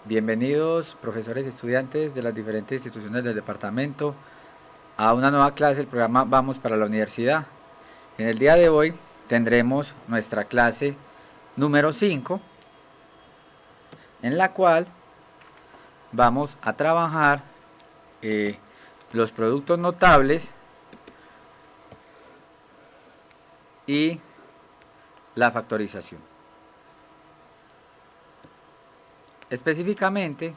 Bienvenidos profesores y estudiantes de las diferentes instituciones del departamento a una nueva clase del programa Vamos para la Universidad. En el día de hoy tendremos nuestra clase número 5, en la cual vamos a trabajar los productos notables y la factorización. Específicamente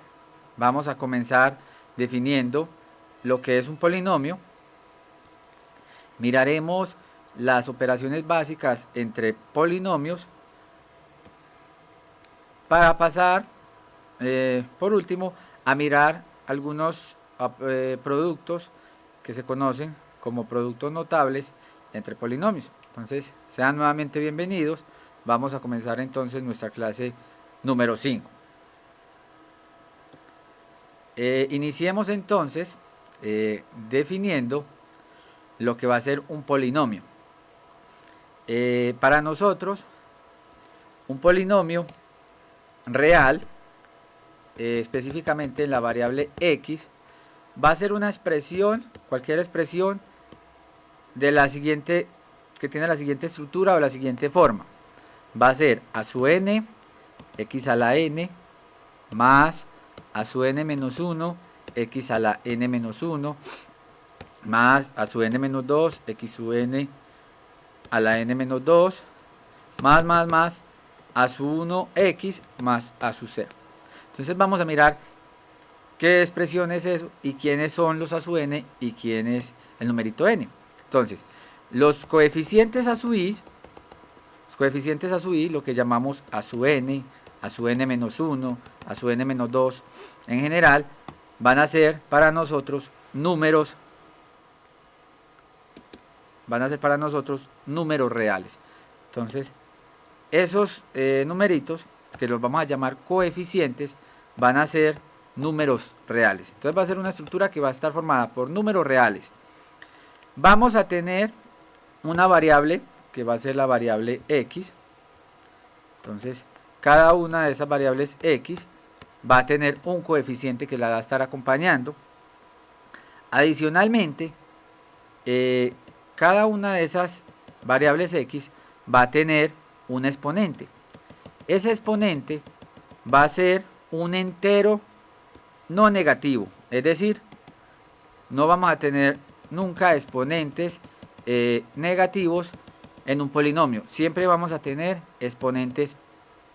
vamos a comenzar definiendo lo que es un polinomio. Miraremos las operaciones básicas entre polinomios para pasar por último a mirar algunos productos que se conocen como productos notables entre polinomios. Entonces sean nuevamente bienvenidos. Vamos a comenzar entonces nuestra clase número 5. Iniciemos entonces definiendo lo que va a ser un polinomio. Para nosotros, un polinomio real, específicamente en la variable x, va a ser una expresión, cualquier expresión de la siguiente, que tiene la siguiente estructura o la siguiente forma. Va a ser a su n, x a la n, más a su n menos 1, x a la n menos 1, más a su n menos 2, x su n a la n menos 2, más, a su 1x más a su 0. Entonces vamos a mirar qué expresión es eso y quiénes son los a su n y quién es el numerito n. Entonces, los coeficientes a su i, lo que llamamos a su n menos 1, a su n menos 2, en general, van a ser para nosotros números reales. Entonces, esos numeritos, que los vamos a llamar coeficientes, van a ser números reales. Entonces va a ser una estructura que va a estar formada por números reales. Vamos a tener una variable que va a ser la variable x. Entonces, cada una de esas variables x va a tener un coeficiente que la va a estar acompañando. Adicionalmente, cada una de esas variables x va a tener un exponente. Ese exponente va a ser un entero no negativo, es decir, no vamos a tener nunca exponentes negativos en un polinomio. Siempre vamos a tener exponentes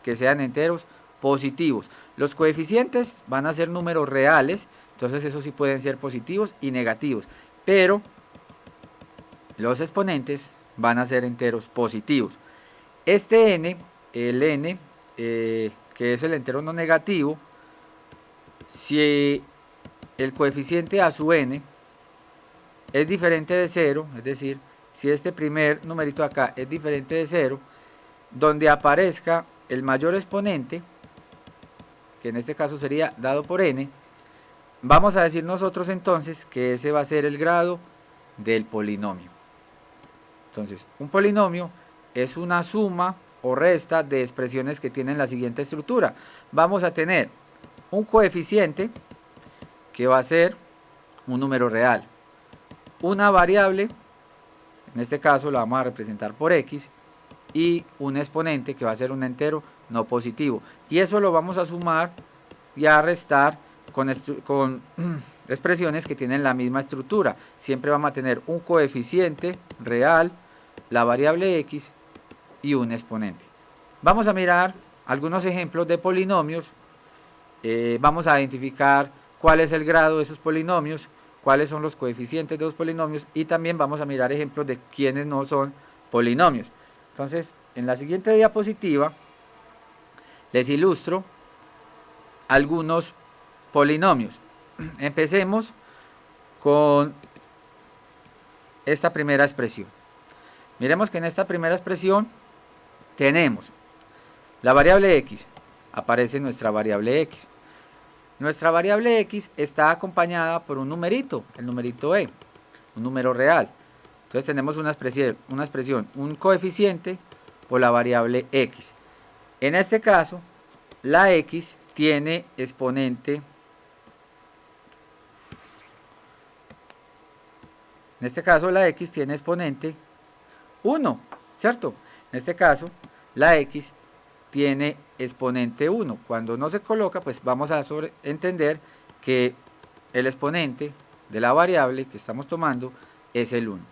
que sean enteros positivos. Los coeficientes van a ser números reales, entonces esos sí pueden ser positivos y negativos, pero los exponentes van a ser enteros positivos. Este n, el n, que es el entero no negativo, si el coeficiente a su n es diferente de 0, es decir, si este primer numerito acá es diferente de 0, donde aparezca el mayor exponente, que en este caso sería dado por n, vamos a decir nosotros entonces que ese va a ser el grado del polinomio. Entonces, un polinomio es una suma o resta de expresiones que tienen la siguiente estructura. Vamos a tener un coeficiente que va a ser un número real, una variable, en este caso la vamos a representar por x, y un exponente que va a ser un entero no positivo. Y eso lo vamos a sumar y a restar con expresiones que tienen la misma estructura. Siempre vamos a tener un coeficiente real, la variable x y un exponente. Vamos a mirar algunos ejemplos de polinomios. Vamos a identificar cuál es el grado de esos polinomios, cuáles son los coeficientes de los polinomios, y también vamos a mirar ejemplos de quienes no son polinomios. Entonces, en la siguiente diapositiva les ilustro algunos polinomios. Empecemos con esta primera expresión. Miremos que en esta primera expresión tenemos la variable x, aparece nuestra variable x. Nuestra variable x está acompañada por un numerito, el numerito e, un número real. Entonces tenemos una expresión, un coeficiente por la variable x. En este caso, la x tiene exponente, en este caso la x tiene exponente 1, ¿cierto? En este caso la x tiene exponente 1. Cuando no se coloca, pues vamos a entender que el exponente de la variable que estamos tomando es el 1.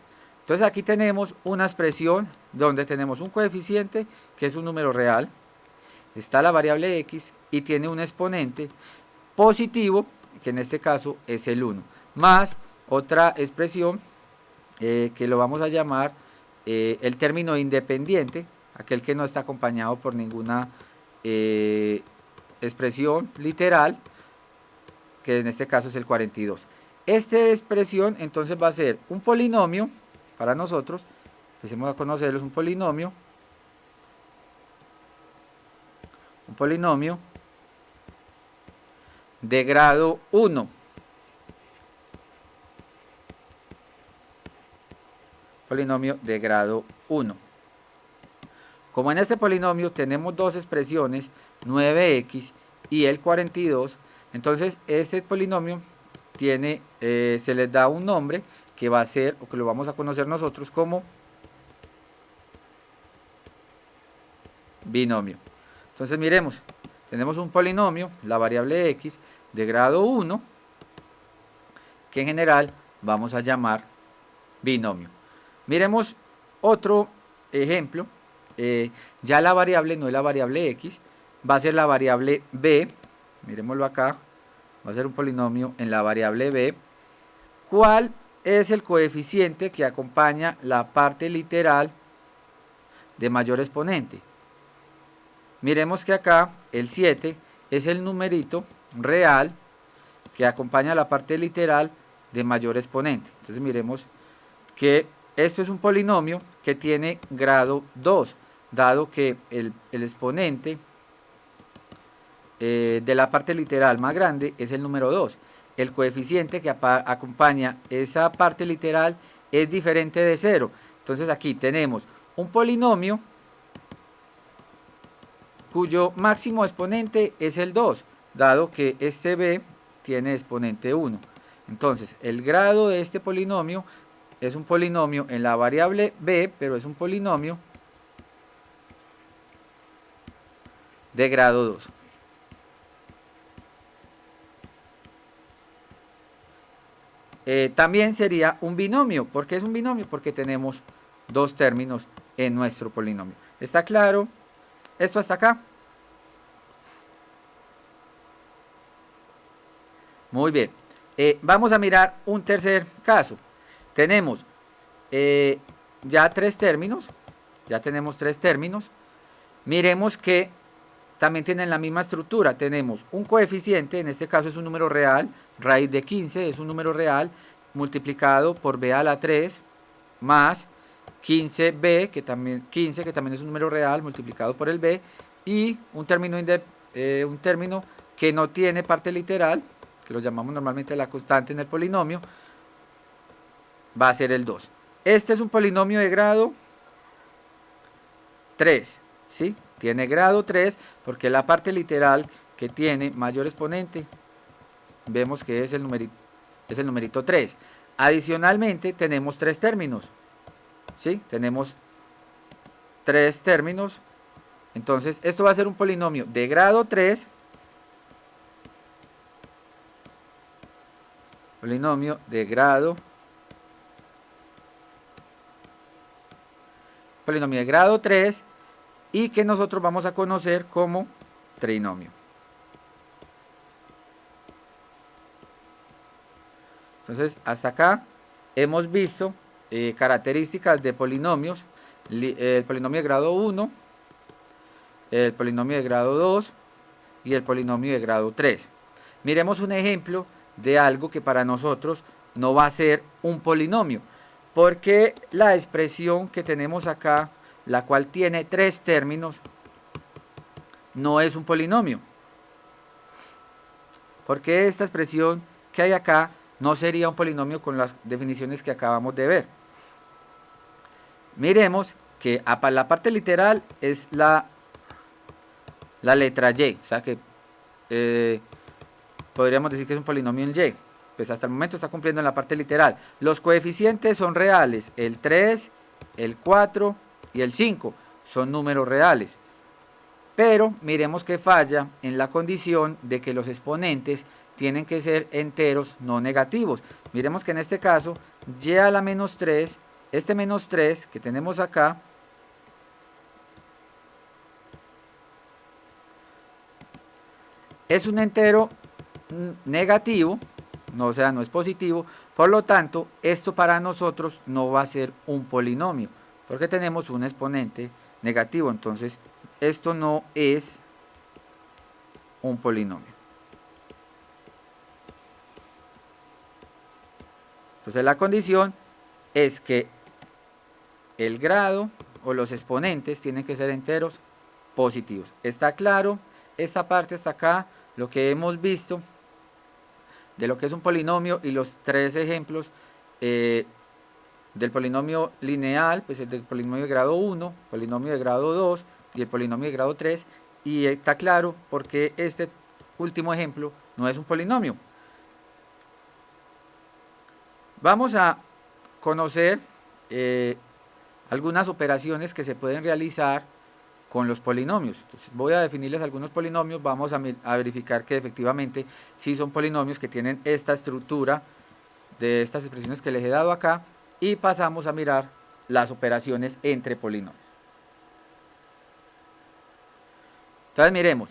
Entonces aquí tenemos una expresión donde tenemos un coeficiente que es un número real, está la variable x y tiene un exponente positivo, que en este caso es el 1, más otra expresión que lo vamos a llamar el término independiente, aquel que no está acompañado por ninguna expresión literal, que en este caso es el 42. Esta expresión entonces va a ser un polinomio para nosotros, empecemos a conocerlo, es un polinomio de grado 1. Polinomio de grado 1. Como en este polinomio tenemos dos expresiones, 9x y el 42, entonces este polinomio tiene, se les da un nombre que va a ser, o que lo vamos a conocer nosotros como binomio. Entonces miremos, tenemos un polinomio, la variable x, de grado 1, que en general vamos a llamar binomio. Miremos otro ejemplo. Ya la variable no es la variable x, va a ser la variable b. Miremoslo acá, va a ser un polinomio en la variable b. ¿Cuál es el coeficiente que acompaña la parte literal de mayor exponente? Miremos que acá el 7 es el numerito real que acompaña la parte literal de mayor exponente. Entonces miremos que esto es un polinomio que tiene grado 2, dado que el exponente de la parte literal más grande es el número 2. El coeficiente que acompaña esa parte literal es diferente de 0. Entonces aquí tenemos un polinomio cuyo máximo exponente es el 2, dado que este b tiene exponente 1. Entonces el grado de este polinomio es un polinomio en la variable b, pero es un polinomio de grado 2. También sería un binomio. ¿Por qué es un binomio? Porque tenemos dos términos en nuestro polinomio. ¿Está claro esto hasta acá? Muy bien. Vamos a mirar un tercer caso. Tenemos ya tres términos. Ya tenemos tres términos. Miremos que también tienen la misma estructura. Tenemos un coeficiente, en este caso es un número real, raíz de 15 es un número real, multiplicado por b a la 3, más 15b, que también, 15, que también es un número real, multiplicado por el b, y un término que no tiene parte literal, que lo llamamos normalmente la constante en el polinomio, va a ser el 2. Este es un polinomio de grado 3, ¿sí? Tiene grado 3 porque la parte literal que tiene mayor exponente, vemos que es el numerito 3. Adicionalmente tenemos tres términos, ¿sí? Tenemos tres términos. Entonces esto va a ser un polinomio de grado 3, polinomio de grado 3, y que nosotros vamos a conocer como trinomio. Entonces hasta acá hemos visto características de polinomios, el polinomio de grado 1, el polinomio de grado 2 y el polinomio de grado 3. Miremos un ejemplo de algo que para nosotros no va a ser un polinomio, porque la expresión que tenemos acá, la cual tiene tres términos, no es un polinomio. Porque esta expresión que hay acá no sería un polinomio con las definiciones que acabamos de ver. Miremos que la parte literal es la letra y, o sea que podríamos decir que es un polinomio en Y. Pues hasta el momento está cumpliendo en la parte literal. Los coeficientes son reales, el 3, el 4 y el 5 son números reales. Pero miremos que falla en la condición de que los exponentes tienen que ser enteros no negativos. Miremos que en este caso, y a la menos 3, este menos 3 que tenemos acá, es un entero negativo, no, o sea, no es positivo. Por lo tanto, esto para nosotros no va a ser un polinomio, porque tenemos un exponente negativo. Entonces, esto no es un polinomio. Entonces, la condición es que el grado o los exponentes tienen que ser enteros positivos. ¿Está claro? Esta parte está acá, lo que hemos visto de lo que es un polinomio y los tres ejemplos del polinomio lineal, pues el del polinomio de grado 1, polinomio de grado 2 y el polinomio de grado 3, y está claro por qué este último ejemplo no es un polinomio. Vamos a conocer algunas operaciones que se pueden realizar con los polinomios. Entonces voy a definirles algunos polinomios, vamos a verificar que efectivamente sí son polinomios que tienen esta estructura de estas expresiones que les he dado acá, y pasamos a mirar las operaciones entre polinomios. Entonces miremos,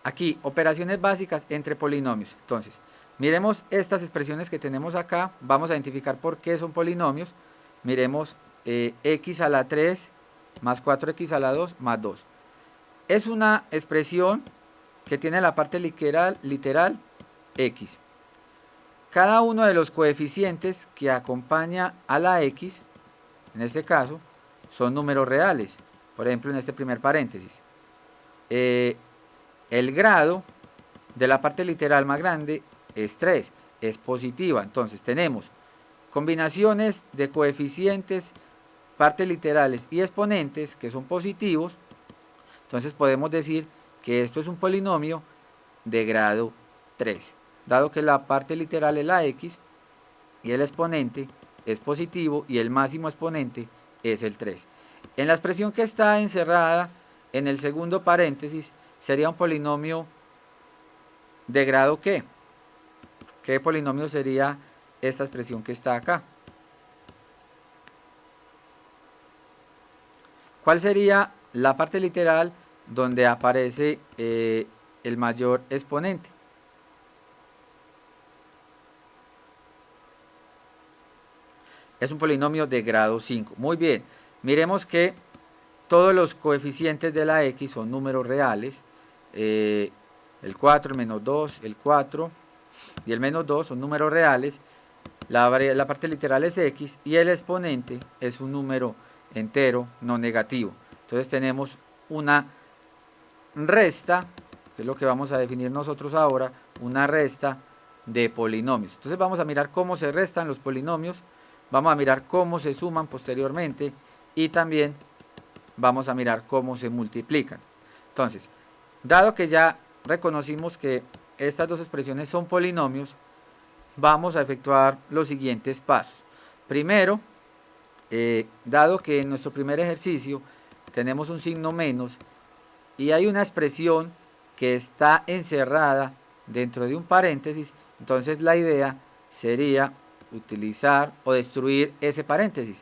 aquí operaciones básicas entre polinomios. Entonces, miremos estas expresiones que tenemos acá, vamos a identificar por qué son polinomios. Miremos x a la 3 más 4x a la 2 más 2. Es una expresión que tiene la parte literal x. Cada uno de los coeficientes que acompaña a la x, en este caso, son números reales. Por ejemplo, en este primer paréntesis. El grado de la parte literal más grande es 3, es positiva. Entonces tenemos combinaciones de coeficientes, partes literales y exponentes que son positivos. Entonces podemos decir que esto es un polinomio de grado 3, dado que la parte literal es la x y el exponente es positivo y el máximo exponente es el 3. En la expresión que está encerrada en el segundo paréntesis sería un polinomio de grado ¿qué? ¿Qué polinomio sería esta expresión que está acá? ¿Cuál sería la parte literal donde aparece el mayor exponente? Es un polinomio de grado 5. Muy bien, miremos que todos los coeficientes de la x son números reales. El 4, el menos 2, el 4 y el menos 2 son números reales. La parte literal es x y el exponente es un número entero no negativo. Entonces tenemos una resta, que es lo que vamos a definir nosotros ahora, una resta de polinomios. Entonces vamos a mirar cómo se restan los polinomios, vamos a mirar cómo se suman posteriormente y también vamos a mirar cómo se multiplican. Entonces, dado que ya reconocimos que estas dos expresiones son polinomios, vamos a efectuar los siguientes pasos. Primero, dado que en nuestro primer ejercicio tenemos un signo menos y hay una expresión que está encerrada dentro de un paréntesis, entonces la idea sería utilizar o destruir ese paréntesis.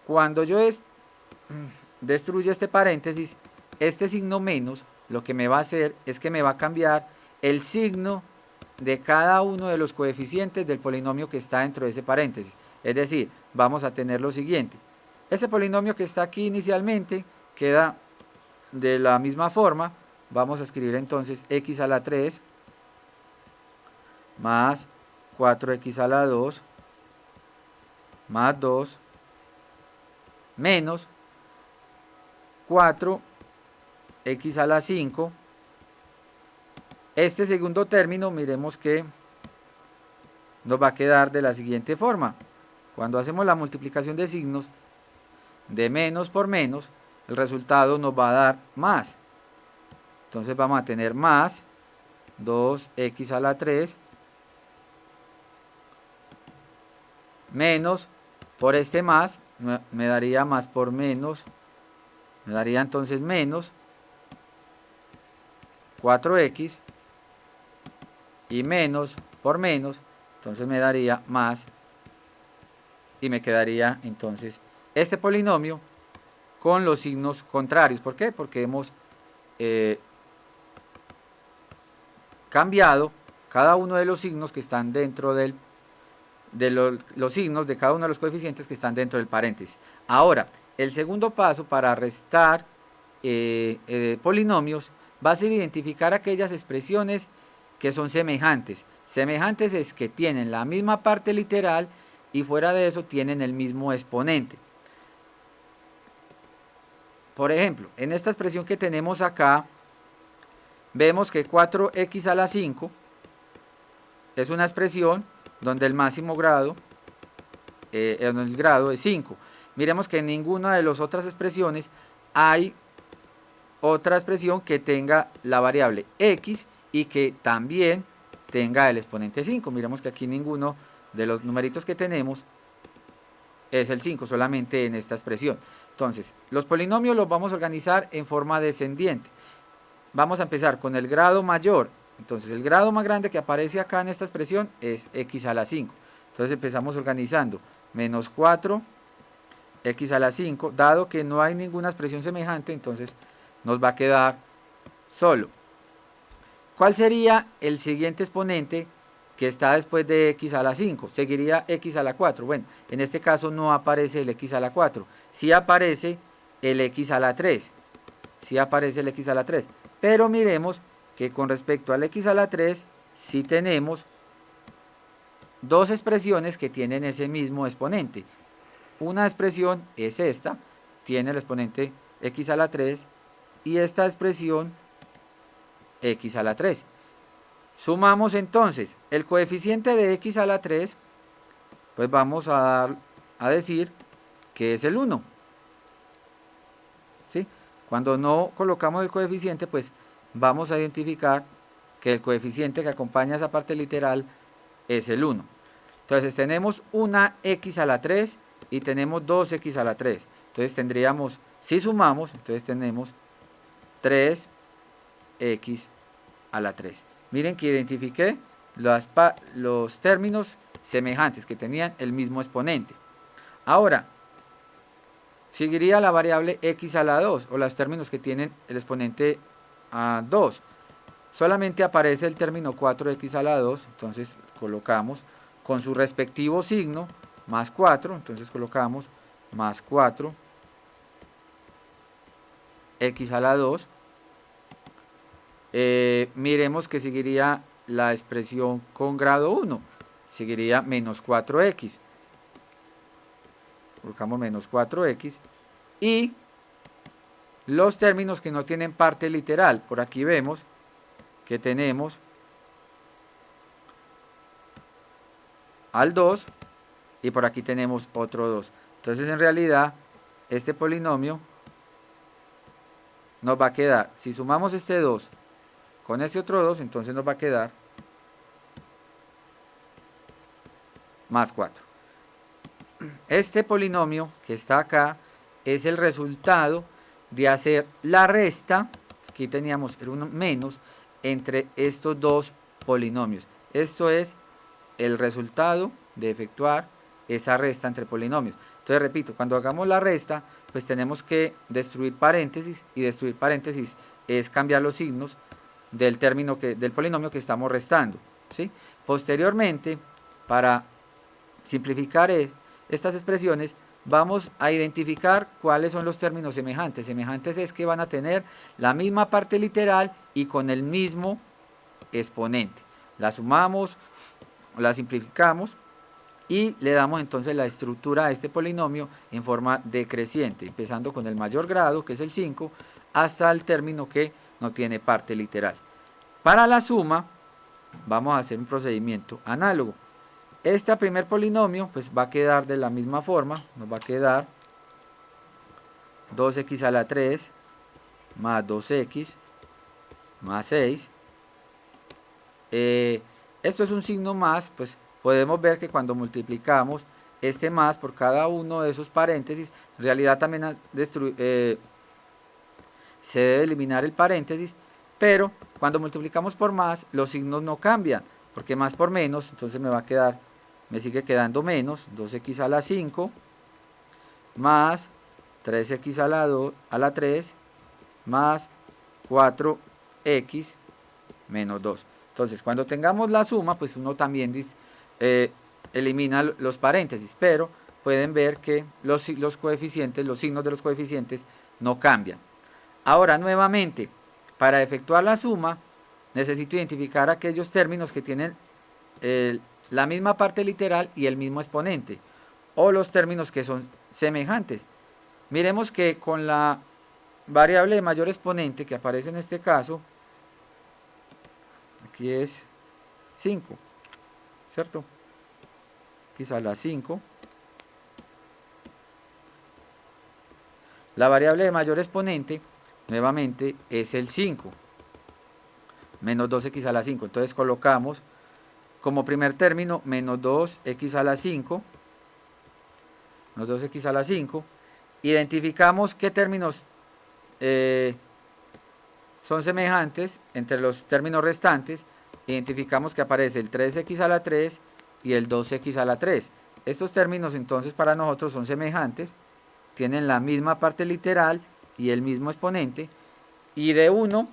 Cuando yo destruyo este paréntesis, este signo menos lo que me va a hacer es que me va a cambiar el signo de cada uno de los coeficientes del polinomio que está dentro de ese paréntesis. Es decir, vamos a tener lo siguiente. Este polinomio que está aquí inicialmente queda de la misma forma. Vamos a escribir entonces x a la 3 más 4x a la 2 más 2 menos 4x a la 5. Este segundo término, miremos que nos va a quedar de la siguiente forma. Cuando hacemos la multiplicación de signos de menos por menos, el resultado nos va a dar más. Entonces vamos a tener más 2x a la 3 menos, por este más, me daría más por menos, me daría entonces menos 4x y menos por menos, entonces me daría más y me quedaría entonces este polinomio con los signos contrarios. ¿Por qué? Porque hemos cambiado cada uno de los signos que están dentro de los signos de cada uno de los coeficientes que están dentro del paréntesis. Ahora, el segundo paso para restar polinomios va a ser identificar aquellas expresiones que son semejantes. Semejantes es que tienen la misma parte literal y fuera de eso tienen el mismo exponente. Por ejemplo, en esta expresión que tenemos acá, vemos que 4x a la 5 es una expresión donde el máximo grado, el grado es 5. Miremos que en ninguna de las otras expresiones hay otra expresión que tenga la variable x y que también tenga el exponente 5. Miremos que aquí ninguno de los numeritos que tenemos es el 5, solamente en esta expresión. Entonces, los polinomios los vamos a organizar en forma descendiente. Vamos a empezar con el grado mayor. Entonces, el grado más grande que aparece acá en esta expresión es x a la 5. Entonces, empezamos organizando menos 4 x a la 5. Dado que no hay ninguna expresión semejante, entonces nos va a quedar solo. ¿Cuál sería el siguiente exponente que está después de x a la 5? Seguiría x a la 4. Bueno, en este caso no aparece el x a la 4. Sí aparece el x a la 3. Sí aparece el x a la 3. Pero miremos que con respecto al x a la 3, sí tenemos dos expresiones que tienen ese mismo exponente. Una expresión es esta, tiene el exponente x a la 3, y esta expresión x a la 3. Sumamos entonces el coeficiente de x a la 3, pues vamos a decir que es el 1. ¿Sí? Cuando no colocamos el coeficiente, pues vamos a identificar que el coeficiente que acompaña esa parte literal es el 1. Entonces tenemos una x a la 3 y tenemos 2x a la 3. Entonces tendríamos, si sumamos, entonces tenemos 3x a la 3. Miren que identifiqué los términos semejantes que tenían el mismo exponente. Ahora, seguiría la variable x a la 2 o los términos que tienen el exponente a 2. Solamente aparece el término 4x a la 2, entonces colocamos con su respectivo signo más 4, entonces colocamos más 4 x a la 2. Miremos que seguiría la expresión con grado 1, seguiría menos 4x, colocamos menos 4x, y los términos que no tienen parte literal, por aquí vemos que tenemos al 2 y por aquí tenemos otro 2. Entonces en realidad este polinomio nos va a quedar, si sumamos este 2 con este otro 2, entonces nos va a quedar más 4. Este polinomio que está acá es el resultado de hacer la resta, aquí teníamos el 1 menos, entre estos dos polinomios. Esto es el resultado de efectuar esa resta entre polinomios. Entonces repito, cuando hagamos la resta, pues tenemos que destruir paréntesis, y destruir paréntesis es cambiar los signos del polinomio que estamos restando, ¿sí? Posteriormente, para simplificar estas expresiones, vamos a identificar cuáles son los términos semejantes. Semejantes es que van a tener la misma parte literal y con el mismo exponente. La sumamos, la simplificamos y le damos entonces la estructura a este polinomio en forma decreciente, empezando con el mayor grado, que es el 5, hasta el término que no tiene parte literal. Para la suma, vamos a hacer un procedimiento análogo. Este primer polinomio pues va a quedar de la misma forma, nos va a quedar 2x a la 3 más 2x más 6 esto es un signo más, pues podemos ver que cuando multiplicamos este más por cada uno de esos paréntesis, en realidad también se debe eliminar el paréntesis, pero cuando multiplicamos por más, los signos no cambian, porque más por menos, entonces me sigue quedando menos, 2x a la 5, más 3x a la 3, más 4x menos 2. Entonces, cuando tengamos la suma, pues uno también elimina los paréntesis, pero pueden ver que los coeficientes, los signos de los coeficientes no cambian. Ahora, nuevamente, para efectuar la suma, necesito identificar aquellos términos que tienen la misma parte literal y el mismo exponente, o los términos que son semejantes. Miremos que con la variable de mayor exponente que aparece en este caso, aquí es 5, ¿cierto? Quizá la 5. La variable de mayor exponente, nuevamente, es el 5. Menos 2x a la 5. Entonces colocamos como primer término menos 2x a la 5. Menos 2x a la 5. Identificamos qué términos son semejantes entre los términos restantes. Identificamos que aparece el 3x a la 3 y el 2x a la 3. Estos términos entonces para nosotros son semejantes, tienen la misma parte literal y el mismo exponente. Y de 1,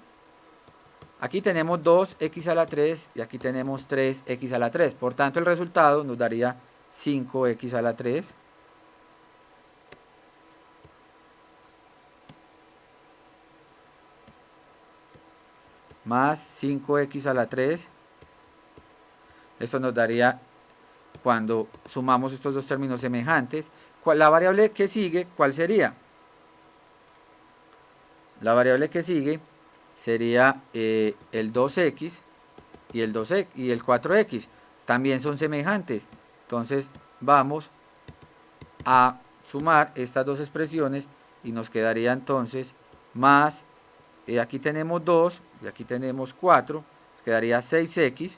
aquí tenemos 2x a la 3 y aquí tenemos 3x a la 3. Por tanto, el resultado nos daría 5x a la 3. Más 5x a la 3. Esto nos daría, cuando sumamos estos dos términos semejantes, la variable que sigue, ¿cuál sería? La variable que sigue sería el 2x y el 2x y el 4x. También son semejantes. Entonces vamos a sumar estas dos expresiones y nos quedaría entonces más, aquí tenemos 2 y aquí tenemos 4, quedaría 6x.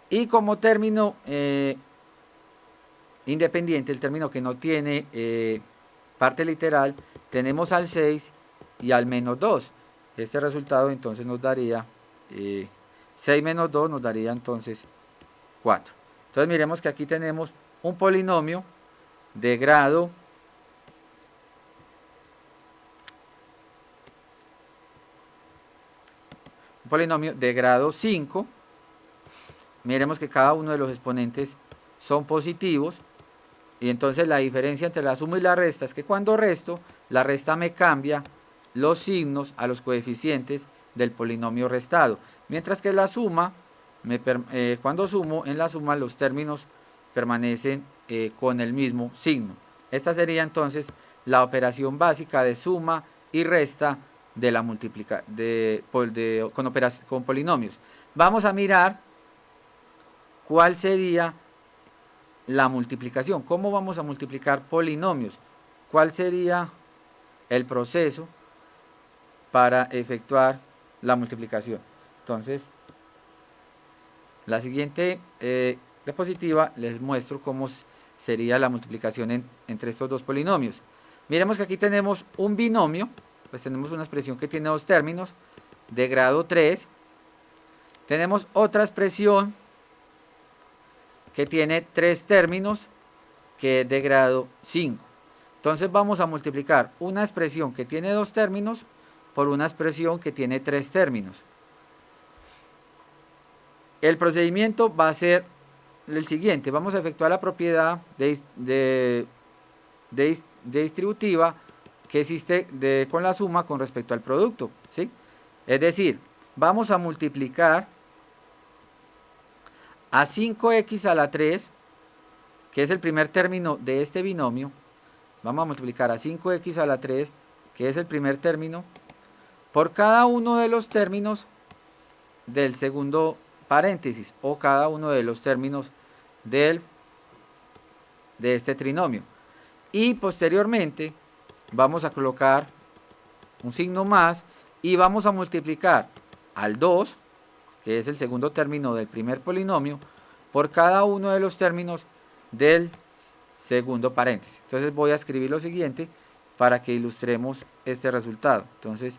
Y como término independiente, el término que no tiene parte literal, tenemos al 6 y al menos 2. Este resultado entonces nos daría 6 menos 2 nos daría entonces 4. Entonces miremos que aquí tenemos un polinomio de grado grado 5. Miremos que cada uno de los exponentes son positivos. Y entonces la diferencia entre la suma y la resta es que cuando resto, la resta me cambia los signos a los coeficientes del polinomio restado. Mientras que la suma, cuando sumo, en la suma los términos permanecen con el mismo signo. Esta sería entonces la operación básica de suma y resta de la con polinomios. Vamos a mirar cuál sería la multiplicación. ¿Cómo vamos a multiplicar polinomios? ¿Cuál sería el proceso para efectuar la multiplicación? Entonces, la siguiente diapositiva les muestro cómo sería la multiplicación entre estos dos polinomios. Miremos que aquí tenemos un binomio, pues tenemos una expresión que tiene dos términos de grado 3. Tenemos otra expresión que tiene 3 términos, que es de grado 5. Entonces vamos a multiplicar una expresión que tiene 2 términos por una expresión que tiene 3 términos. El procedimiento va a ser el siguiente. Vamos a efectuar la propiedad de distributiva que existe con la suma con respecto al producto, ¿sí? Es decir, vamos a multiplicar a 5x a la 3, que es el primer término de este binomio. Vamos a multiplicar a 5x a la 3, que es el primer término, por cada uno de los términos del segundo paréntesis, o cada uno de los términos de este trinomio. Y posteriormente vamos a colocar un signo más y vamos a multiplicar al 2 que es el segundo término del primer polinomio, por cada uno de los términos del segundo paréntesis. Entonces voy a escribir lo siguiente para que ilustremos este resultado. Entonces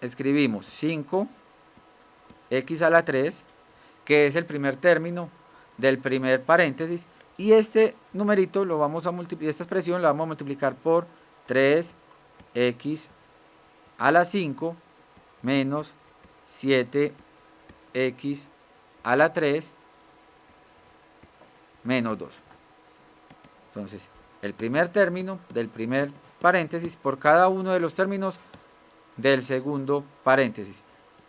escribimos 5x a la 3, que es el primer término del primer paréntesis, y este numerito lo vamos a multiplicar, esta expresión la vamos a multiplicar por 3x a la 5 menos 7x a la 3 menos 2. Entonces, el primer término del primer paréntesis por cada uno de los términos del segundo paréntesis.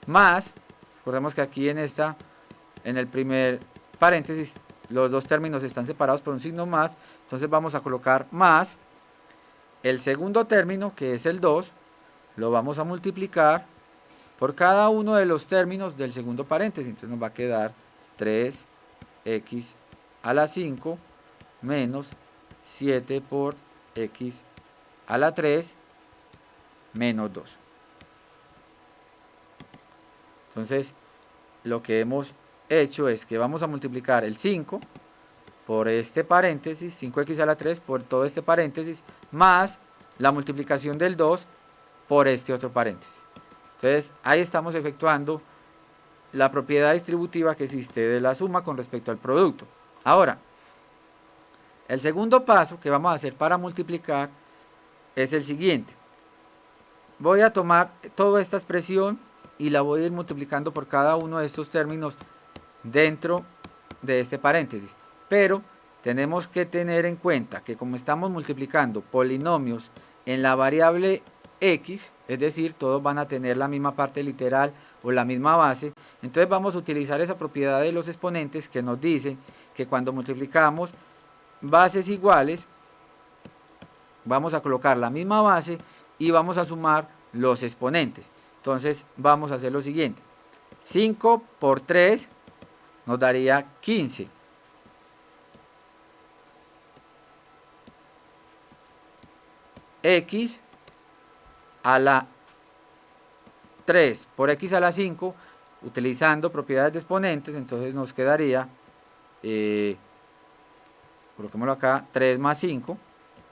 Más, recordemos que aquí en el primer paréntesis, los dos términos están separados por un signo más. Entonces vamos a colocar más el segundo término, que es el 2, lo vamos a multiplicar por cada uno de los términos del segundo paréntesis. Entonces nos va a quedar 3x a la 5 menos 7 por x a la 3 menos 2. Entonces lo que hemos hecho es que vamos a multiplicar el 5 por este paréntesis, 5x a la 3 por todo este paréntesis, más la multiplicación del 2 por este otro paréntesis. Entonces ahí estamos efectuando la propiedad distributiva que existe de la suma con respecto al producto. Ahora, el segundo paso que vamos a hacer para multiplicar es el siguiente. Voy a tomar toda esta expresión y la voy a ir multiplicando por cada uno de estos términos dentro de este paréntesis. Pero tenemos que tener en cuenta que como estamos multiplicando polinomios en la variable x, es decir, todos van a tener la misma parte literal o la misma base, entonces vamos a utilizar esa propiedad de los exponentes que nos dice que cuando multiplicamos bases iguales, vamos a colocar la misma base y vamos a sumar los exponentes. Entonces vamos a hacer lo siguiente: 5 por 3 nos daría 15. X a la 3 por x a la 5, utilizando propiedades de exponentes, entonces nos quedaría, coloquémoslo acá, 3 más 5,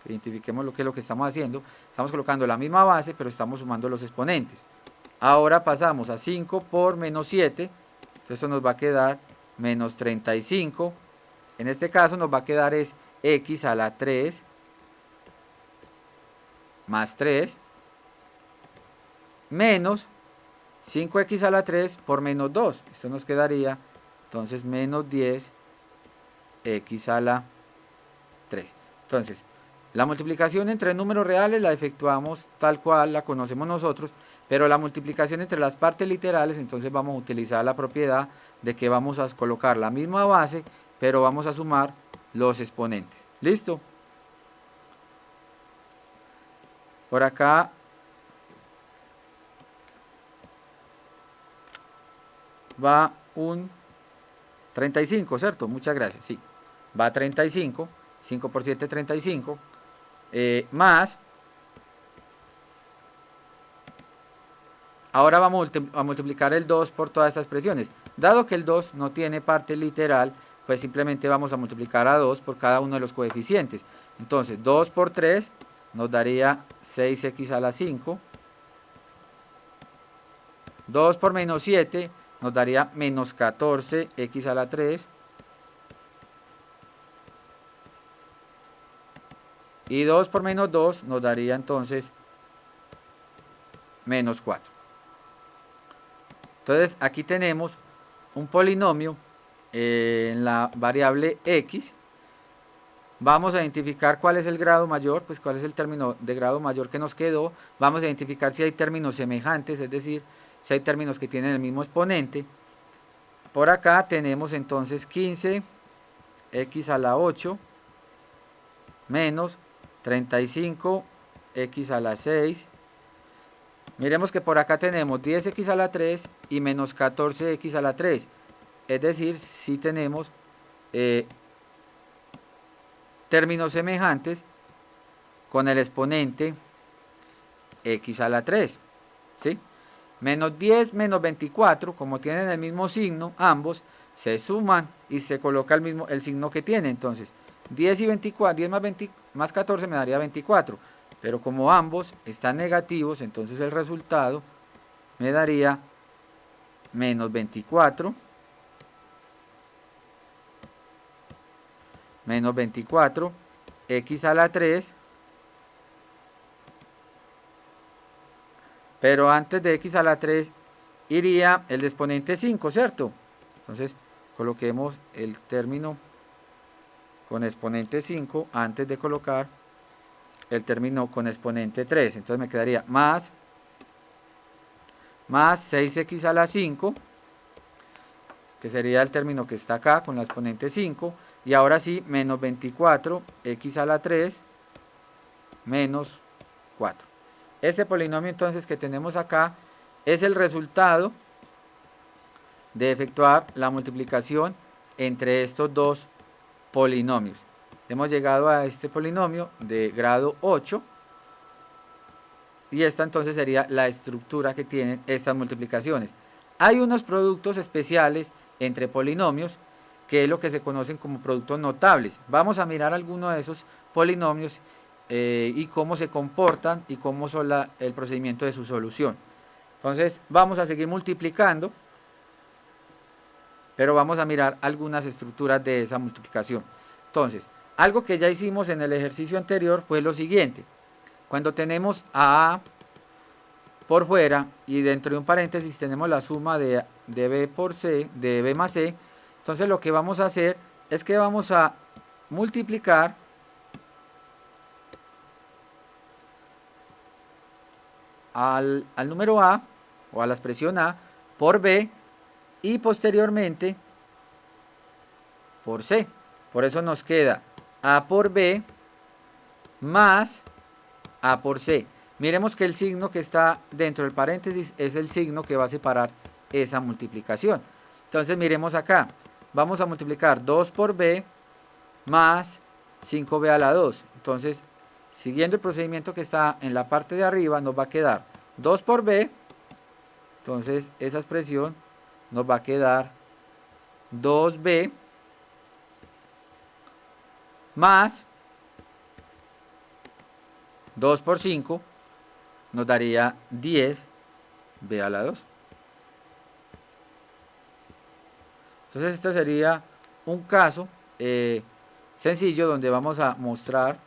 que identifiquemos lo que es lo que estamos haciendo. Estamos colocando la misma base, pero estamos sumando los exponentes. Ahora pasamos a 5 por menos 7, entonces esto nos va a quedar menos 35. En este caso nos va a quedar es x a la 3 más 3 menos 5x a la 3 por menos 2. Esto nos quedaría entonces menos 10x a la 3. Entonces, la multiplicación entre números reales la efectuamos tal cual la conocemos nosotros, pero la multiplicación entre las partes literales, entonces vamos a utilizar la propiedad de que vamos a colocar la misma base, pero vamos a sumar los exponentes. ¿Listo? Por acá va un 35, ¿cierto? Muchas gracias, sí. Va 35, 5 por 7, 35, más, ahora vamos a multiplicar el 2 por todas estas expresiones. Dado que el 2 no tiene parte literal, pues simplemente vamos a multiplicar a 2 por cada uno de los coeficientes. Entonces, 2 por 3 nos daría 6x a la 5. 2 por menos 7 nos daría menos 14x a la 3. Y 2 por menos 2 nos daría entonces menos 4. Entonces aquí tenemos un polinomio en la variable x. Vamos a identificar cuál es el grado mayor, pues cuál es el término de grado mayor que nos quedó. Vamos a identificar si hay términos semejantes, es decir, si hay términos que tienen el mismo exponente. Por acá tenemos entonces 15x a la 8 menos 35x a la 6. Miremos que por acá tenemos 10x a la 3 y menos 14x a la 3. Es decir, si tenemos términos semejantes con el exponente x a la 3. ¿Sí? Menos 10 menos 24, como tienen el mismo signo, ambos se suman y se coloca el signo que tiene. Entonces, 10 y 24, 10 más, 20, más 14 me daría 24. Pero como ambos están negativos, entonces el resultado me daría menos 24, menos 24, x a la 3, pero antes de x a la 3 iría el exponente 5, ¿cierto? Entonces coloquemos el término con exponente 5 antes de colocar el término con exponente 3. Entonces me quedaría más 6x a la 5, que sería el término que está acá con la exponente 5. Y ahora sí, menos 24x a la 3 menos 4. Este polinomio entonces que tenemos acá es el resultado de efectuar la multiplicación entre estos dos polinomios. Hemos llegado a este polinomio de grado 8 y esta entonces sería la estructura que tienen estas multiplicaciones. Hay unos productos especiales entre polinomios que es lo que se conocen como productos notables. Vamos a mirar algunos de esos polinomios y cómo se comportan y cómo son el procedimiento de su solución. Entonces vamos a seguir multiplicando, pero vamos a mirar algunas estructuras de esa multiplicación. Entonces, algo que ya hicimos en el ejercicio anterior fue lo siguiente. Cuando tenemos a por fuera y dentro de un paréntesis tenemos la suma de b por c, de b más c, entonces lo que vamos a hacer es que vamos a multiplicar al número a o a la expresión a por b y posteriormente por c. Por eso nos queda a por b más a por c. Miremos que el signo que está dentro del paréntesis es el signo que va a separar esa multiplicación. Entonces miremos acá, vamos a multiplicar 2 por b más 5b a la 2. Entonces, siguiendo el procedimiento que está en la parte de arriba, nos va a quedar 2 por b. Entonces, esa expresión nos va a quedar 2b más 2 por 5 nos daría 10b a la 2. Entonces este sería un caso sencillo donde vamos a mostrar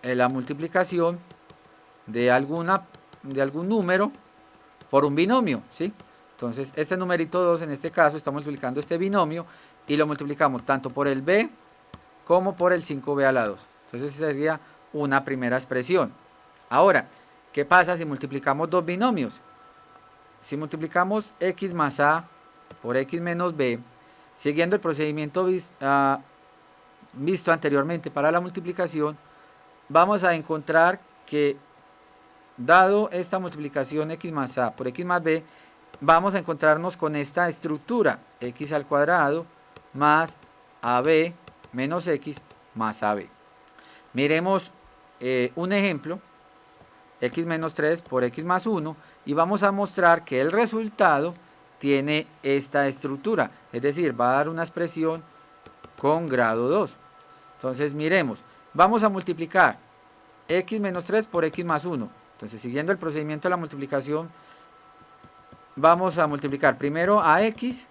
la multiplicación de algún número por un binomio, ¿sí? Entonces este numerito 2 en este caso está multiplicando este binomio y lo multiplicamos tanto por el b como por el 5b a la 2. Entonces sería una primera expresión. Ahora, ¿qué pasa si multiplicamos dos binomios? Si multiplicamos x más a por x menos b, siguiendo el procedimiento visto anteriormente para la multiplicación, vamos a encontrar que dado esta multiplicación x más a por x más b, vamos a encontrarnos con esta estructura x al cuadrado más ab menos x más ab. Miremos un ejemplo, x menos 3 por x más 1, y vamos a mostrar que el resultado tiene esta estructura, es decir, va a dar una expresión con grado 2. Entonces miremos, vamos a multiplicar x menos 3 por x más 1. Entonces siguiendo el procedimiento de la multiplicación, vamos a multiplicar primero a x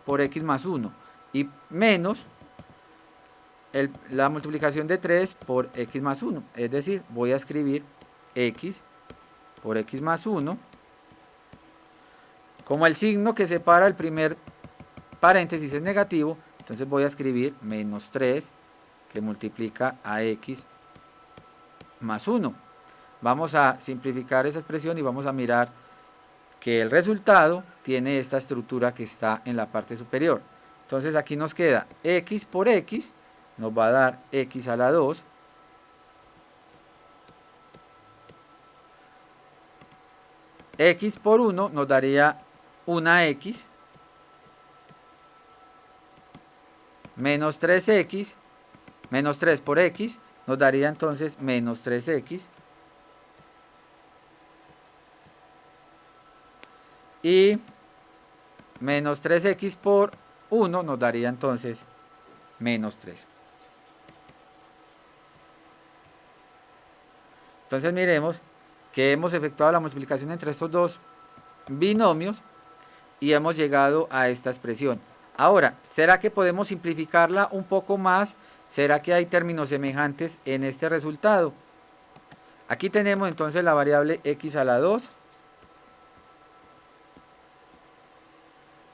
por x más 1 y menos la multiplicación de 3 por x más 1, es decir, voy a escribir x por x más 1, como el signo que separa el primer paréntesis es negativo, entonces voy a escribir menos 3 que multiplica a x más 1. Vamos a simplificar esa expresión y vamos a mirar que el resultado tiene esta estructura que está en la parte superior. Entonces aquí nos queda x por x, nos va a dar x a la 2, x por 1 nos daría una x, menos 3x, menos 3 por x, nos daría entonces menos 3x, y menos 3x por 1 nos daría entonces menos 3. Entonces miremos que hemos efectuado la multiplicación entre estos dos binomios y hemos llegado a esta expresión. Ahora, ¿será que podemos simplificarla un poco más? ¿Será que hay términos semejantes en este resultado? Aquí tenemos entonces la variable x a la 2.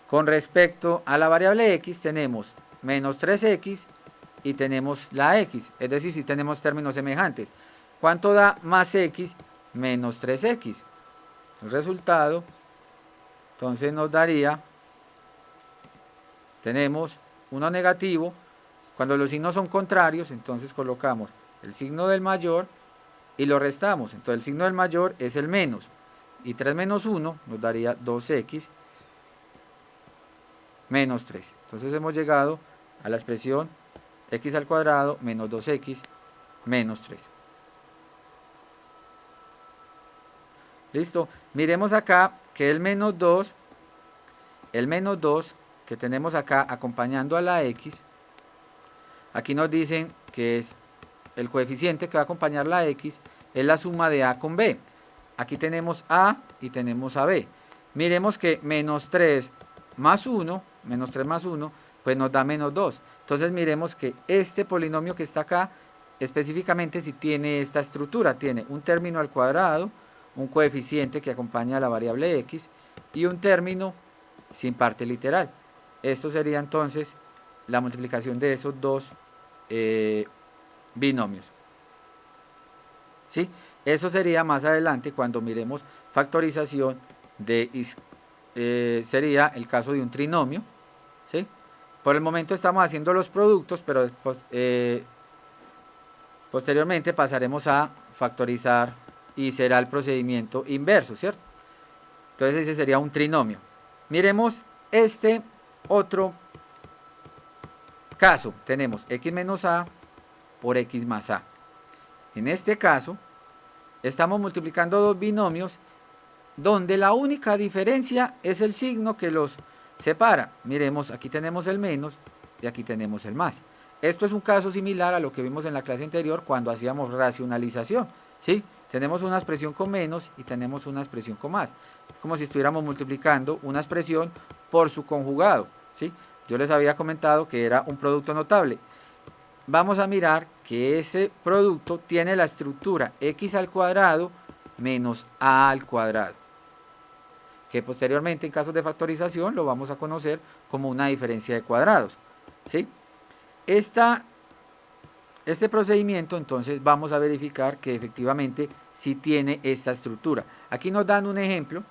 Con respecto a la variable x tenemos menos 3x y tenemos la x. Es decir, si tenemos términos semejantes. ¿Cuánto da más x menos 3x? El resultado entonces nos daría, tenemos uno negativo. Cuando los signos son contrarios, entonces colocamos el signo del mayor y lo restamos. Entonces el signo del mayor es el menos. Y 3 menos 1 nos daría 2x menos 3. Entonces hemos llegado a la expresión x al cuadrado menos 2x menos 3. Listo. Miremos acá que el menos 2 que tenemos acá acompañando a la x, aquí nos dicen que es el coeficiente que va a acompañar la x, es la suma de a con b. Aquí tenemos a y tenemos a b. Miremos que menos 3 más 1, pues nos da menos 2. Entonces miremos que este polinomio que está acá, específicamente si tiene esta estructura, tiene un término al cuadrado, un coeficiente que acompaña a la variable x y un término sin parte literal. Esto sería entonces la multiplicación de esos dos binomios. ¿Sí? Eso sería más adelante cuando miremos factorización sería el caso de un trinomio. ¿Sí? Por el momento estamos haciendo los productos, pero posteriormente pasaremos a factorizar y será el procedimiento inverso, ¿cierto? Entonces ese sería un trinomio. Miremos este otro caso. Tenemos x menos a por x más a. En este caso estamos multiplicando dos binomios donde la única diferencia es el signo que los separa. Miremos, aquí tenemos el menos y aquí tenemos el más. Esto es un caso similar a lo que vimos en la clase anterior cuando hacíamos racionalización, ¿sí? Tenemos una expresión con menos y tenemos una expresión con más. Como si estuviéramos multiplicando una expresión por su conjugado, ¿sí? Yo les había comentado que era un producto notable. Vamos a mirar que ese producto tiene la estructura x al cuadrado menos a al cuadrado, que posteriormente en casos de factorización lo vamos a conocer como una diferencia de cuadrados, ¿sí? Este procedimiento entonces vamos a verificar que efectivamente sí tiene esta estructura. Aquí nos dan un ejemplo,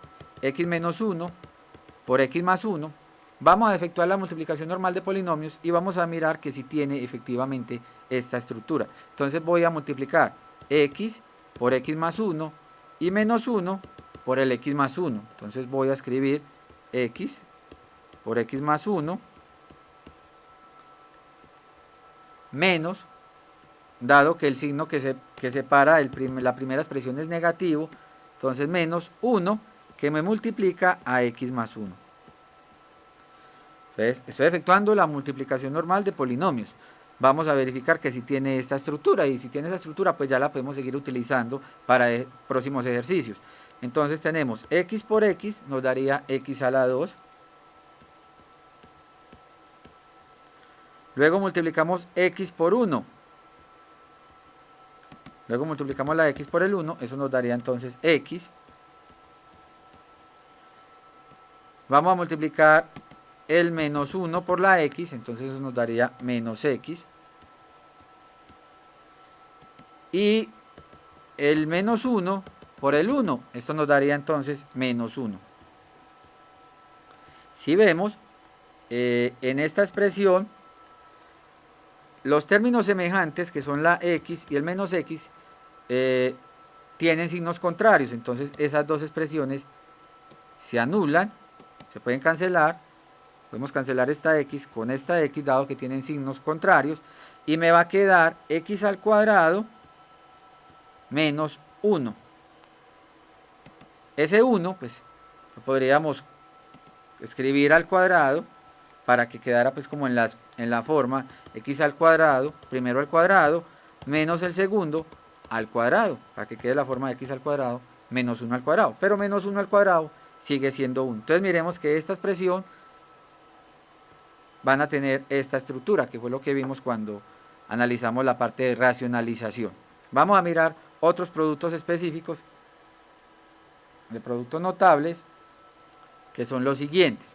x menos 1 por x más 1. Vamos a efectuar la multiplicación normal de polinomios y vamos a mirar que sí tiene efectivamente esta estructura. Entonces voy a multiplicar x por x más 1 y menos 1 por el x más 1. Entonces voy a escribir x por x más 1 menos, dado que el signo que separa la primera expresión es negativo, entonces menos 1 que me multiplica a x más 1. Entonces estoy efectuando la multiplicación normal de polinomios. Vamos a verificar que si tiene esta estructura, y si tiene esa estructura pues ya la podemos seguir utilizando para próximos ejercicios. Entonces tenemos x por x nos daría x a la 2. Luego multiplicamos x por 1. Luego multiplicamos la x por el 1, eso nos daría entonces x. Vamos a multiplicar el menos 1 por la x, entonces eso nos daría menos x. Y el menos 1 por el 1, esto nos daría entonces menos 1. Si vemos, en esta expresión, los términos semejantes, que son la x y el menos x, tienen signos contrarios, entonces esas dos expresiones se anulan, se pueden cancelar. Podemos cancelar esta x con esta x, dado que tienen signos contrarios, y me va a quedar x al cuadrado menos 1. Ese 1, pues podríamos escribir al cuadrado para que quedara pues como en la forma x al cuadrado, primero al cuadrado, menos el segundo al cuadrado, para que quede la forma de x al cuadrado menos 1 al cuadrado. Pero menos 1 al cuadrado sigue siendo 1. Entonces miremos que esta expresión van a tener esta estructura, que fue lo que vimos cuando analizamos la parte de racionalización. Vamos a mirar otros productos específicos de productos notables, que son los siguientes.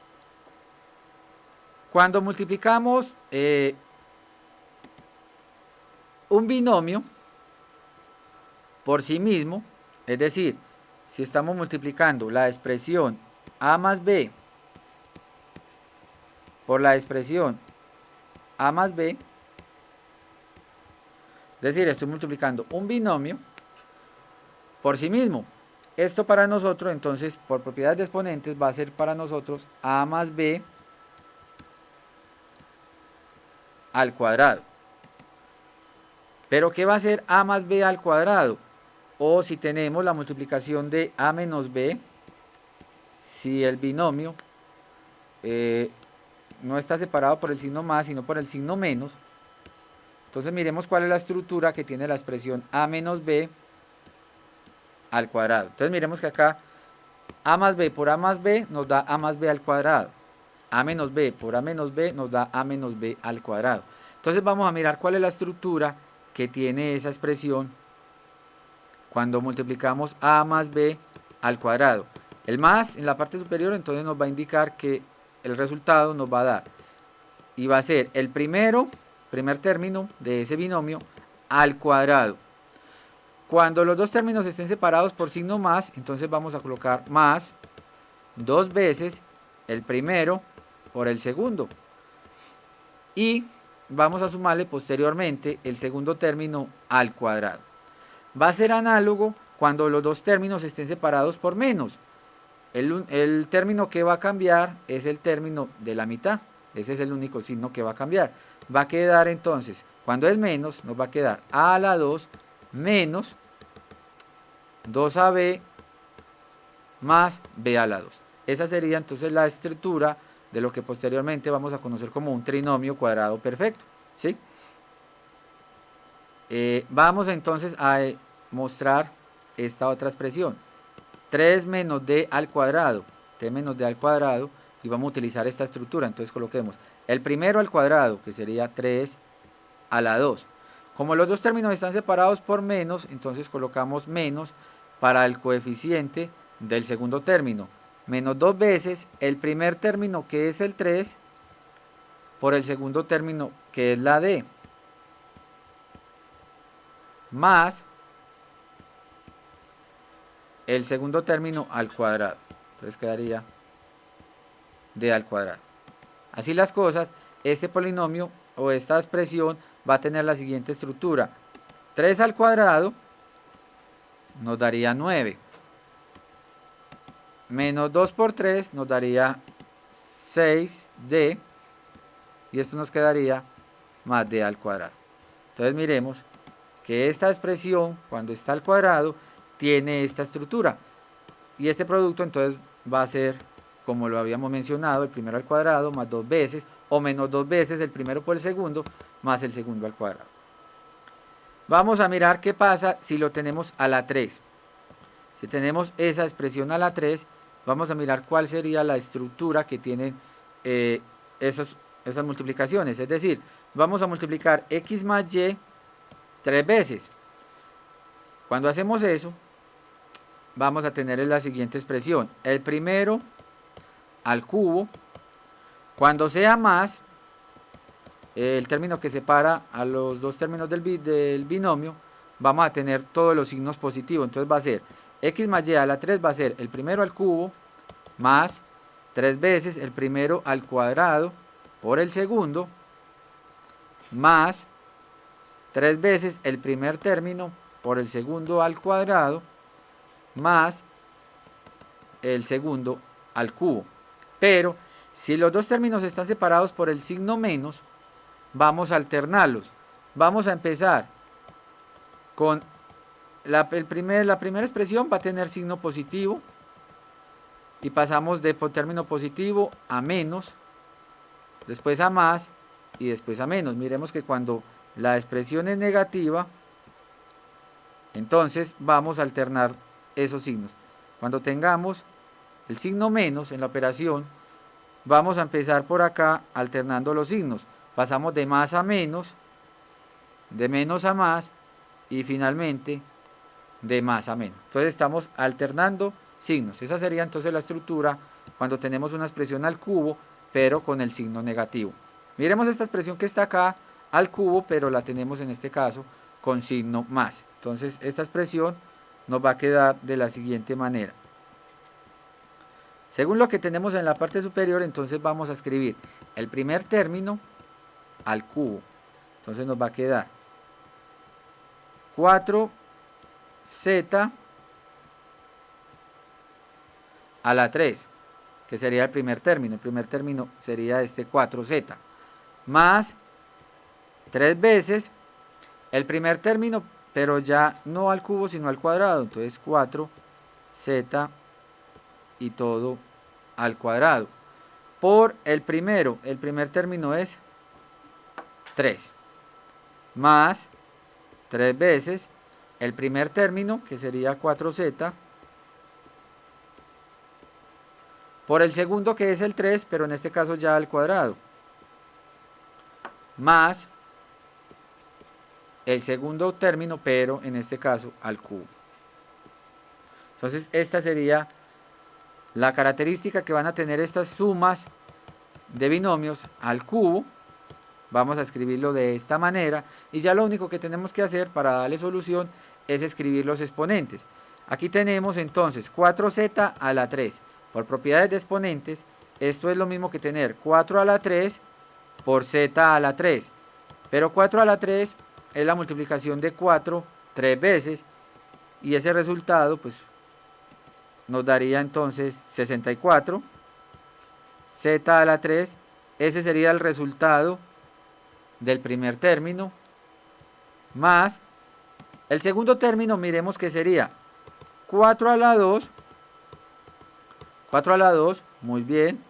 Cuando multiplicamos un binomio por sí mismo, es decir, si estamos multiplicando la expresión a más b por la expresión a más b, es decir, estoy multiplicando un binomio por sí mismo. Esto para nosotros, entonces, por propiedades de exponentes, va a ser para nosotros a más b al cuadrado. Pero ¿qué va a ser a más b al cuadrado? O si tenemos la multiplicación de a menos b, si el binomio no está separado por el signo más, sino por el signo menos, entonces miremos cuál es la estructura que tiene la expresión a menos b al cuadrado. Entonces miremos que acá a más b por a más b nos da a más b al cuadrado. A menos b por a menos b nos da a menos b al cuadrado. Entonces vamos a mirar cuál es la estructura que tiene esa expresión cuando multiplicamos a más b al cuadrado. El más en la parte superior entonces nos va a indicar que el resultado nos va a dar, y va a ser el primer término de ese binomio al cuadrado. Cuando los dos términos estén separados por signo más, entonces vamos a colocar más dos veces el primero por el segundo, y vamos a sumarle posteriormente el segundo término al cuadrado. Va a ser análogo cuando los dos términos estén separados por menos. El término que va a cambiar es el término de la mitad. Ese es el único signo que va a cambiar. Va a quedar entonces, cuando es menos, nos va a quedar a a la 2 menos 2ab más b a la 2. Esa sería entonces la estructura de lo que posteriormente vamos a conocer como un trinomio cuadrado perfecto, ¿sí? Vamos entonces a mostrar esta otra expresión. 3 menos d al cuadrado, t menos d al cuadrado, y vamos a utilizar esta estructura. Entonces coloquemos el primero al cuadrado, que sería 3 a la 2. Como los dos términos están separados por menos, entonces colocamos menos para el coeficiente del segundo término. Menos dos veces el primer término, que es el 3, por el segundo término, que es la d, más el segundo término al cuadrado. Entonces quedaría d al cuadrado. Así las cosas, este polinomio o esta expresión va a tener la siguiente estructura. 3 al cuadrado nos daría 9. Menos 2 por 3 nos daría 6d. Y esto nos quedaría más d al cuadrado. Entonces miremos que esta expresión, cuando está al cuadrado, tiene esta estructura. Y este producto entonces va a ser, como lo habíamos mencionado, el primero al cuadrado más dos veces, o menos dos veces el primero por el segundo, más el segundo al cuadrado. Vamos a mirar qué pasa si lo tenemos a la 3. Si tenemos esa expresión a la 3, vamos a mirar cuál sería la estructura que tienen esas multiplicaciones. Es decir, vamos a multiplicar x más y 3 veces. Cuando hacemos eso, vamos a tener la siguiente expresión. El primero al cubo. Cuando sea más, el término que separa a los dos términos del binomio, vamos a tener todos los signos positivos. Entonces va a ser x más y a la 3 va a ser el primero al cubo más 3 veces el primero al cuadrado por el segundo más 3 veces el primer término por el segundo al cuadrado más el segundo al cubo. Pero si los dos términos están separados por el signo menos, vamos a alternarlos. Vamos a empezar con la primera expresión, va a tener signo positivo. y pasamos de término positivo a menos, después a más y después a menos. Miremos que cuando la expresión es negativa, entonces vamos a alternar esos signos. Cuando tengamos el signo menos en la operación, vamos a empezar por acá alternando los signos. Pasamos de más a menos, de menos a más y finalmente de más a menos. Entonces estamos alternando signos. Esa sería entonces la estructura cuando tenemos una expresión al cubo, pero con el signo negativo. Miremos esta expresión que está acá al cubo, pero la tenemos en este caso con signo más. Entonces esta expresión nos va a quedar de la siguiente manera. Según lo que tenemos en la parte superior, entonces vamos a escribir el primer término al cubo. Entonces nos va a quedar 4z a la 3, que sería el primer término. El primer término sería este 4z, más 3 veces el primer término, pero ya no al cubo, sino al cuadrado. Entonces 4z y todo al cuadrado. Por el primero, el primer término es 3, más 3 veces el primer término, que sería 4z, por el segundo, que es el 3, pero en este caso ya al cuadrado, más el segundo término, pero en este caso al cubo. Entonces esta sería la característica que van a tener estas sumas de binomios al cubo. Vamos a escribirlo de esta manera y ya lo único que tenemos que hacer para darle solución es escribir los exponentes. Aquí tenemos entonces 4z a la 3. Por propiedades de exponentes, esto es lo mismo que tener 4 a la 3 por z a la 3. Pero 4 a la 3 es la multiplicación de 4 3 veces y ese resultado pues nos daría entonces 64. Z a la 3, ese sería el resultado del primer término, más el segundo término, miremos que sería 4 a la 2, 4 a la 2, muy bien,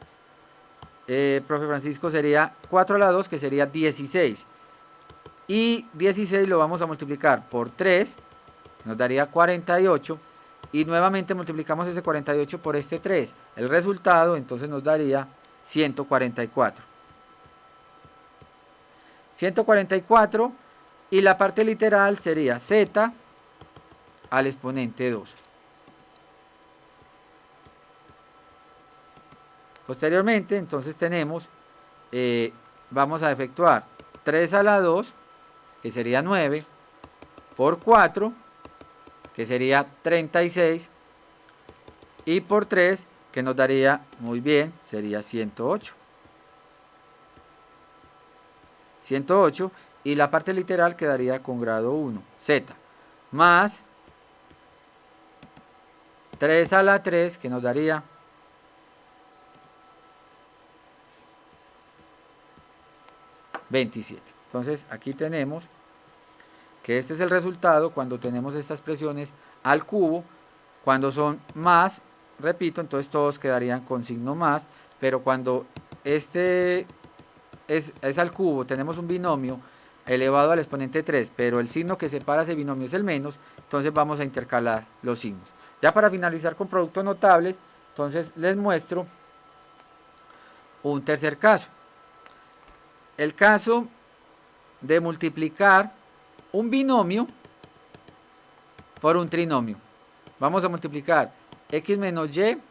profe Francisco, sería 4 a la 2, que sería 16, y 16 lo vamos a multiplicar por 3, nos daría 48, y nuevamente multiplicamos ese 48 por este 3, el resultado entonces nos daría 144. 144 y la parte literal sería z al exponente 2. Posteriormente entonces tenemos, vamos a efectuar 3 a la 2, que sería 9, por 4, que sería 36, y por 3, que nos daría, muy bien, sería 108. 108 y la parte literal quedaría con grado 1, z, más 3 a la 3, que nos daría 27. Entonces aquí tenemos que este es el resultado cuando tenemos estas expresiones al cubo. Cuando son más, repito, entonces todos quedarían con signo más, pero cuando este es al cubo, tenemos un binomio elevado al exponente 3, pero el signo que separa ese binomio es el menos, entonces vamos a intercalar los signos. Ya para finalizar con productos notables, entonces les muestro un tercer caso. El caso de multiplicar un binomio por un trinomio. Vamos a multiplicar x menos y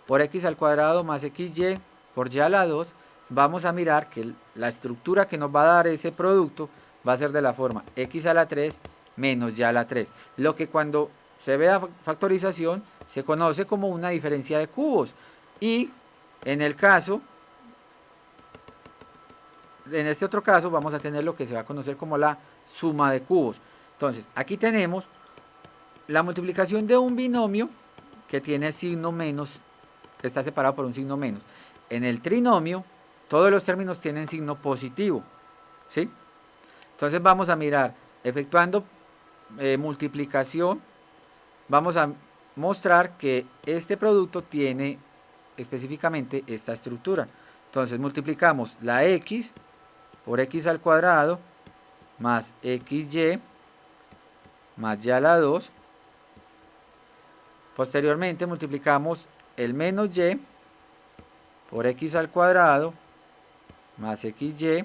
por x al cuadrado más xy por y a la 2. Vamos a mirar que la estructura que nos va a dar ese producto va a ser de la forma x a la 3 menos y a la 3. Lo que cuando se vea factorización se conoce como una diferencia de cubos. Y en el caso, en este otro caso vamos a tener lo que se va a conocer como la suma de cubos. Entonces, aquí tenemos la multiplicación de un binomio que tiene signo menos, que está separado por un signo menos. En el trinomio, todos los términos tienen signo positivo, ¿sí? Entonces vamos a mirar, efectuando multiplicación, vamos a mostrar que este producto tiene específicamente esta estructura. Entonces multiplicamos la x por x al cuadrado más xy más y a la 2. Posteriormente multiplicamos el menos y por x al cuadrado más xy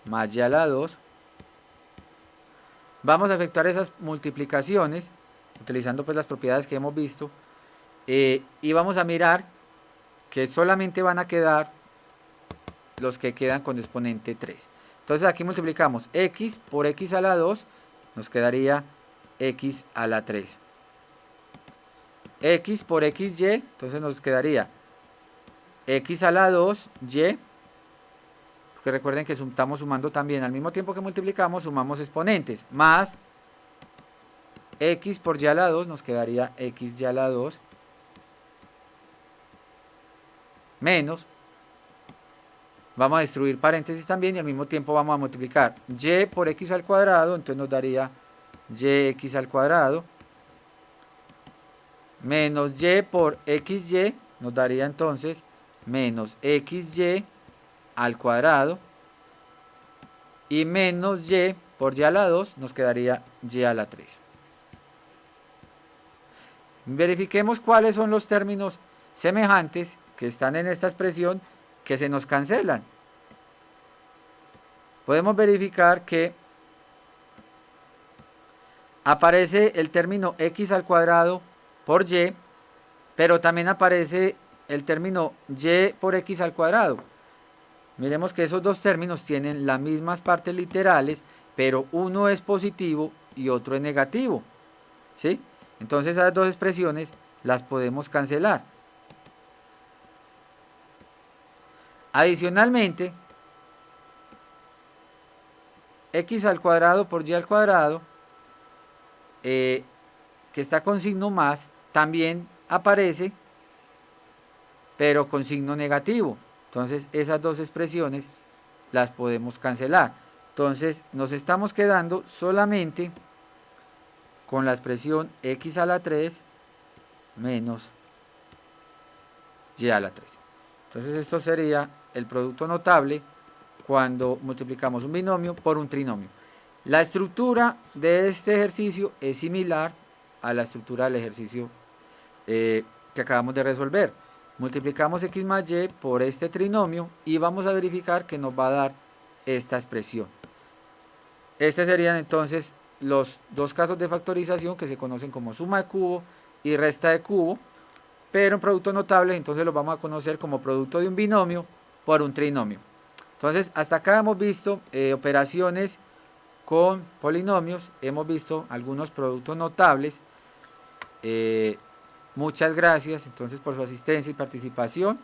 más y a la 2. Vamos a efectuar esas multiplicaciones utilizando pues las propiedades que hemos visto, y vamos a mirar que solamente van a quedar los que quedan con exponente 3. Entonces aquí multiplicamos x por x a la 2, nos quedaría x a la 3. X por xy, entonces nos quedaría x a la 2, y, porque recuerden que estamos sumando también, al mismo tiempo que multiplicamos, sumamos exponentes, más x por y a la 2, nos quedaría x y a la 2, menos, vamos a destruir paréntesis también y al mismo tiempo vamos a multiplicar y por x al cuadrado, entonces nos daría yx al cuadrado, menos y por xy, nos daría entonces menos xy al cuadrado, y menos y por y a la 2 nos quedaría y a la 3. Verifiquemos cuáles son los términos semejantes que están en esta expresión que se nos cancelan. Podemos verificar que aparece el término x al cuadrado por y, pero también aparece el término y por x al cuadrado. Miremos que esos dos términos tienen las mismas partes literales, pero uno es positivo y otro es negativo, ¿sí? Entonces esas dos expresiones las podemos cancelar. Adicionalmente, x al cuadrado por y al cuadrado, que está con signo más, también aparece, pero con signo negativo. Entonces esas dos expresiones las podemos cancelar. Entonces nos estamos quedando solamente con la expresión x a la 3 menos y a la 3. Entonces esto sería el producto notable cuando multiplicamos un binomio por un trinomio. La estructura de este ejercicio es similar a la estructura del ejercicio que acabamos de resolver. Multiplicamos x más y por este trinomio y vamos a verificar que nos va a dar esta expresión. Estos serían entonces los dos casos de factorización que se conocen como suma de cubo y resta de cubo, pero en producto notable entonces los vamos a conocer como producto de un binomio por un trinomio. Entonces hasta acá hemos visto operaciones con polinomios, hemos visto algunos productos notables. Muchas gracias entonces por su asistencia y participación.